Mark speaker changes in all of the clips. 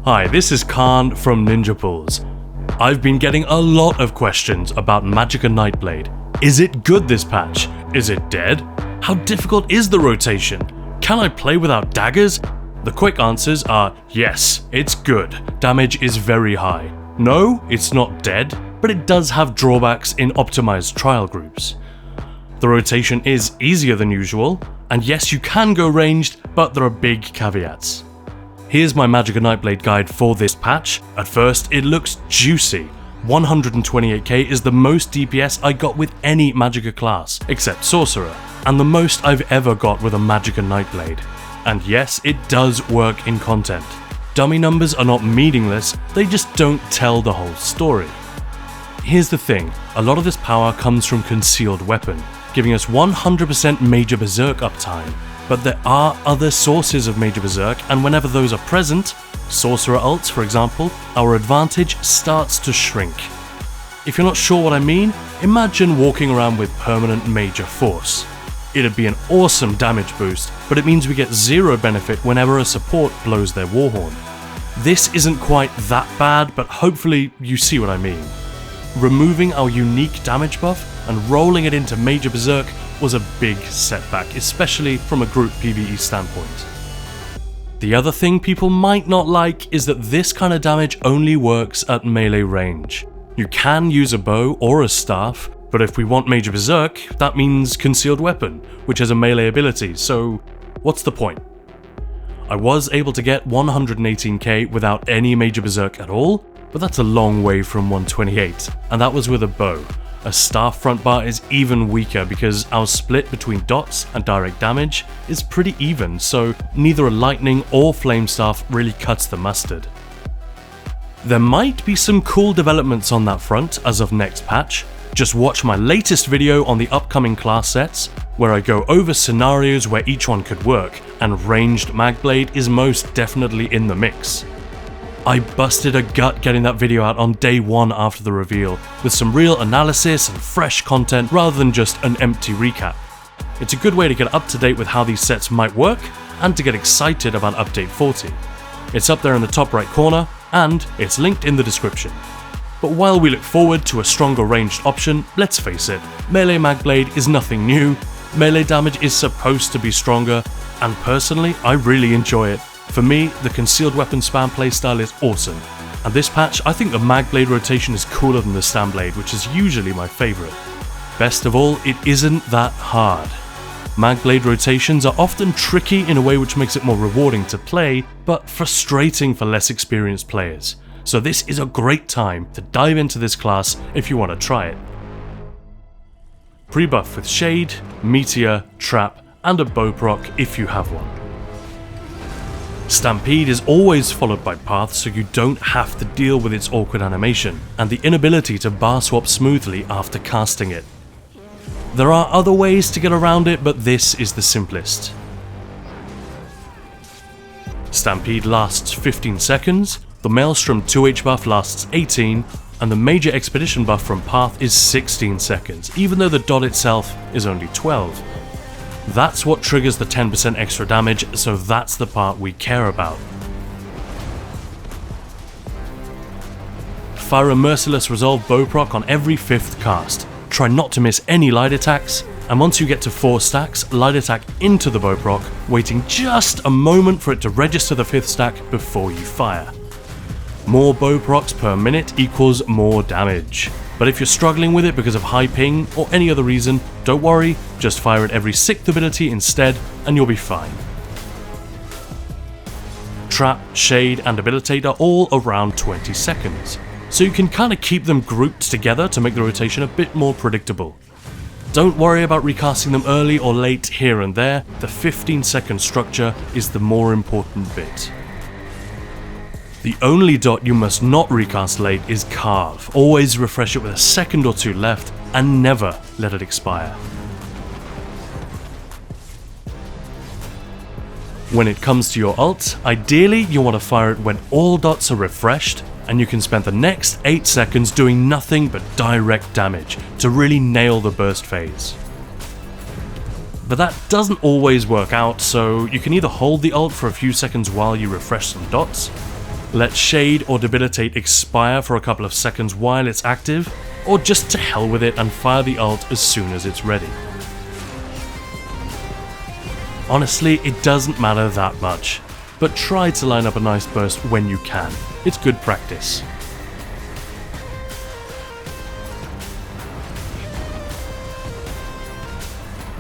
Speaker 1: Hi, this is Khan from Ninja Pulls. I've been getting a lot of questions about Magicka Nightblade. Is it good this patch? Is it dead? How difficult is the rotation? Can I play without daggers? The quick answers are yes, it's good. Damage is very high. No, it's not dead, but it does have drawbacks in optimized trial groups. The rotation is easier than usual, and yes, you can go ranged, but there are big caveats. Here's my Magicka Nightblade guide for this patch. At first, it looks juicy. 128k is the most DPS I got with any Magicka class, except Sorcerer, and the most I've ever got with a Magicka Nightblade. And yes, it does work in content. Dummy numbers are not meaningless, they just don't tell the whole story. Here's the thing, a lot of this power comes from Concealed Weapon, giving us 100% Major Berserk uptime. But there are other sources of Major Berserk, and whenever those are present, Sorcerer ults for example, our advantage starts to shrink. If you're not sure what I mean, imagine walking around with permanent Major Force. It'd be an awesome damage boost, but it means we get zero benefit whenever a support blows their warhorn. This isn't quite that bad, but hopefully you see what I mean. Removing our unique damage buff and rolling it into Major Berserk was a big setback, especially from a group PvE standpoint. The other thing people might not like is that this kind of damage only works at melee range. You can use a bow or a staff, but if we want Major Berserk, that means Concealed Weapon, which has a melee ability, so what's the point? I was able to get 118k without any Major Berserk at all, but that's a long way from 128, and that was with a bow. A staff front bar is even weaker because our split between dots and direct damage is pretty even, so neither a lightning or flame staff really cuts the mustard. There might be some cool developments on that front as of next patch. Just watch my latest video on the upcoming class sets, where I go over scenarios where each one could work, and ranged Magblade is most definitely in the mix. I busted a gut getting that video out on day one after the reveal, with some real analysis and fresh content rather than just an empty recap. It's a good way to get up to date with how these sets might work, and to get excited about update 40. It's up there in the top right corner, and it's linked in the description. But while we look forward to a stronger ranged option, let's face it, melee Magblade is nothing new, melee damage is supposed to be stronger, and personally I really enjoy it. For me, the Concealed Weapon spam playstyle is awesome, and this patch I think the Magblade rotation is cooler than the Stamblade, which is usually my favourite. Best of all, it isn't that hard. Magblade rotations are often tricky in a way which makes it more rewarding to play, but frustrating for less experienced players. So this is a great time to dive into this class if you want to try it. Pre-buff with Shade, Meteor, Trap, and a bow proc if you have one. Stampede is always followed by Path, so you don't have to deal with its awkward animation, and the inability to bar swap smoothly after casting it. There are other ways to get around it, but this is the simplest. Stampede lasts 15 seconds, the Maelstrom 2H buff lasts 18, and the Major Expedition buff from Path is 16 seconds, even though the dot itself is only 12. That's what triggers the 10% extra damage, so that's the part we care about. Fire a Merciless Resolve bow proc on every 5th cast. Try not to miss any light attacks, and once you get to 4 stacks, light attack into the bow proc, waiting just a moment for it to register the 5th stack before you fire. More bow procs per minute equals more damage. But if you're struggling with it because of high ping or any other reason, don't worry, just fire it every 6th ability instead and you'll be fine. Trap, Shade, and Abilitate are all around 20 seconds, so you can kinda keep them grouped together to make the rotation a bit more predictable. Don't worry about recasting them early or late here and there, the 15-second structure is the more important bit. The only dot you must not recast late is Carve. Always refresh it with a second or 2 left, and never let it expire. When it comes to your ult, ideally you want to fire it when all dots are refreshed, and you can spend the next 8 seconds doing nothing but direct damage to really nail the burst phase. But that doesn't always work out, so you can either hold the ult for a few seconds while you refresh some dots, Let Shade or Debilitate expire for a couple of seconds while it's active, or just to hell with it and fire the ult as soon as it's ready. Honestly, it doesn't matter that much, but try to line up a nice burst when you can. It's good practice.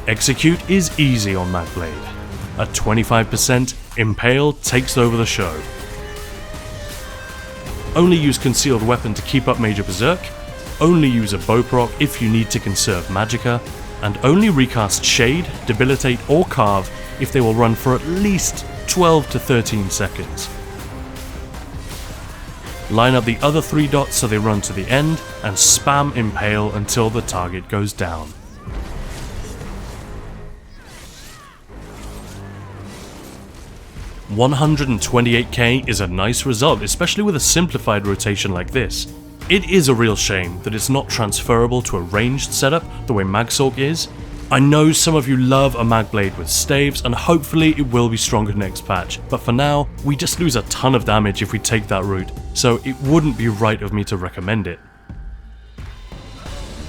Speaker 1: Execute is easy on Nightblade. At 25%, Impale takes over the show. Only use Concealed Weapon to keep up major Berserk, only use a bow proc if you need to conserve Magicka, and only recast Shade, Debilitate or Carve if they will run for at least 12 to 13 seconds. Line up the other 3 dots so they run to the end, and spam Impale until the target goes down. $128k is a nice result, especially with a simplified rotation like this. It is a real shame that it's not transferable to a ranged setup the way Magsork is. I know some of you love a Magblade with staves, and hopefully it will be stronger next patch, but for now, we just lose a ton of damage if we take that route, so it wouldn't be right of me to recommend it.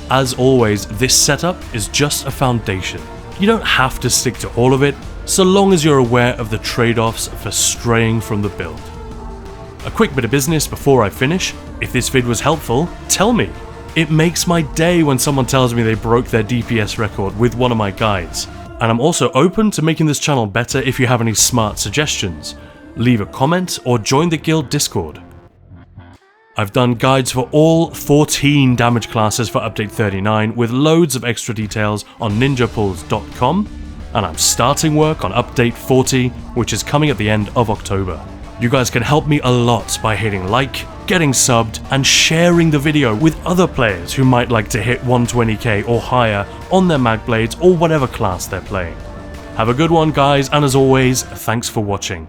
Speaker 1: As always, this setup is just a foundation. You don't have to stick to all of it, so long as you're aware of the trade-offs for straying from the build. A quick bit of business before I finish. If this vid was helpful, tell me. It makes my day when someone tells me they broke their DPS record with one of my guides. And I'm also open to making this channel better if you have any smart suggestions. Leave a comment or join the guild Discord. I've done guides for all 14 damage classes for update 39 with loads of extra details on ninjapulls.com, and I'm starting work on update 40, which is coming at the end of October. You guys can help me a lot by hitting like, getting subbed, and sharing the video with other players who might like to hit 120k or higher on their Magblades or whatever class they're playing. Have a good one guys, and as always, thanks for watching.